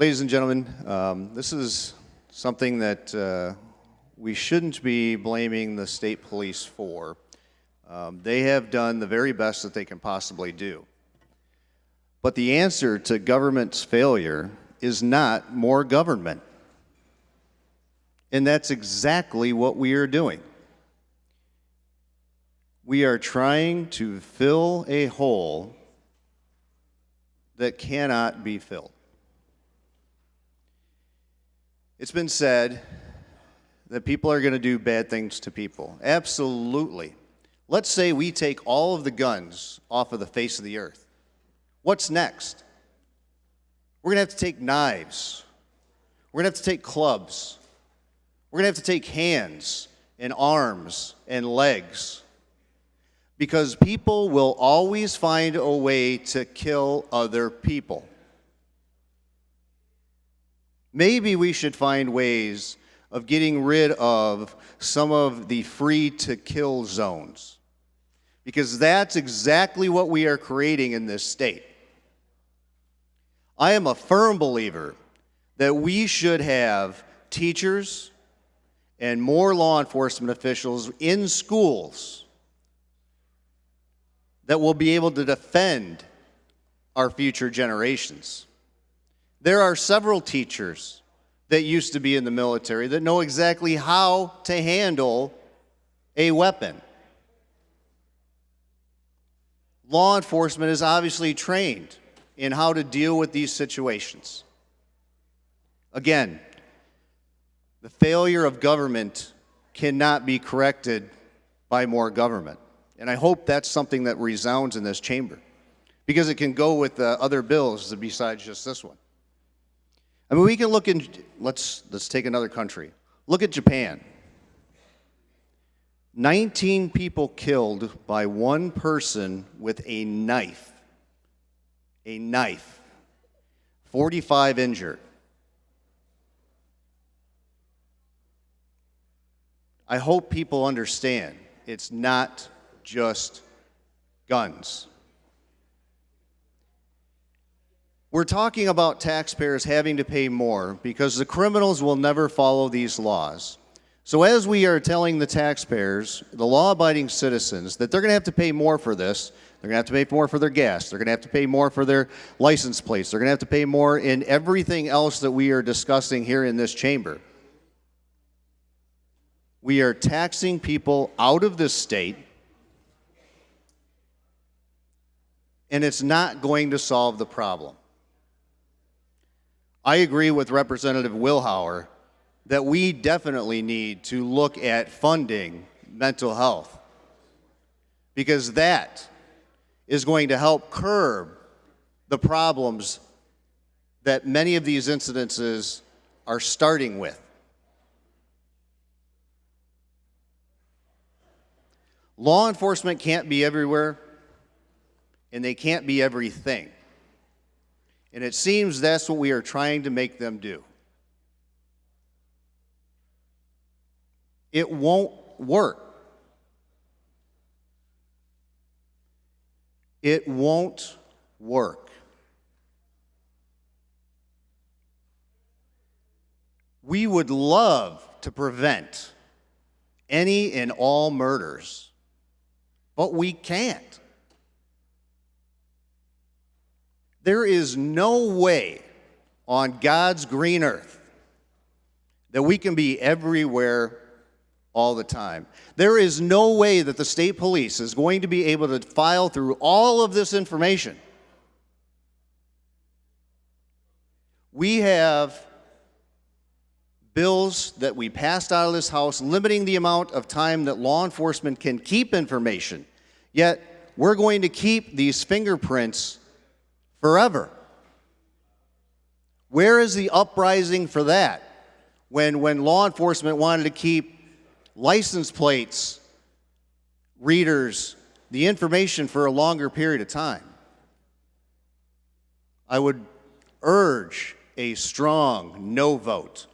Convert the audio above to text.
Ladies and gentlemen, this is something that we shouldn't be blaming the state police for. They have done the very best that they can possibly do. But the answer to government's failure is not more government. And that's exactly what we are doing. We are trying to fill a hole that cannot be filled. It's been said that people are going to do bad things to people. Absolutely. Let's say we take all of the guns off of the face of the earth. What's next? We're going to have to take knives. We're going to have to take clubs. We're going to have to take hands and arms and legs. Because people will always find a way to kill other people. Maybe we should find ways of getting rid of some of the free-to-kill zones. Because that's exactly what we are creating in this state. I am a firm believer that we should have teachers and more law enforcement officials in schools that will be able to defend our future generations. There are several teachers that used to be in the military that know exactly how to handle a weapon. Law enforcement is obviously trained in how to deal with these situations. Again, the failure of government cannot be corrected by more government. And I hope that's something that resounds in this chamber, because it can go with other bills besides just this one. I mean, we can look in, let's take another country. Look at Japan. 19 people killed by one person with a knife. A knife. 45 injured. I hope people understand it's not just guns. We're talking about taxpayers having to pay more because the criminals will never follow these laws. So as we are telling the taxpayers, the law-abiding citizens, that they're going to have to pay more for this, they're going to have to pay more for their gas, they're going to have to pay more for their license plates, they're going to have to pay more in everything else that we are discussing here in this chamber. We are taxing people out of this state, and it's not going to solve the problem. I agree with Representative Wilhauer that we definitely need to look at funding mental health, because that is going to help curb the problems that many of these incidences are starting with. Law enforcement can't be everywhere, and they can't be everything. And it seems that's what we are trying to make them do. It won't work. It won't work. We would love to prevent any and all murders, but we can't. There is no way on God's green earth that we can be everywhere all the time. There is no way that the state police is going to be able to file through all of this information. We have bills that we passed out of this House limiting the amount of time that law enforcement can keep information, yet we're going to keep these fingerprints forever. Where is the uprising for that when law enforcement wanted to keep license plates, readers, the information for a longer period of time? I would urge a strong no vote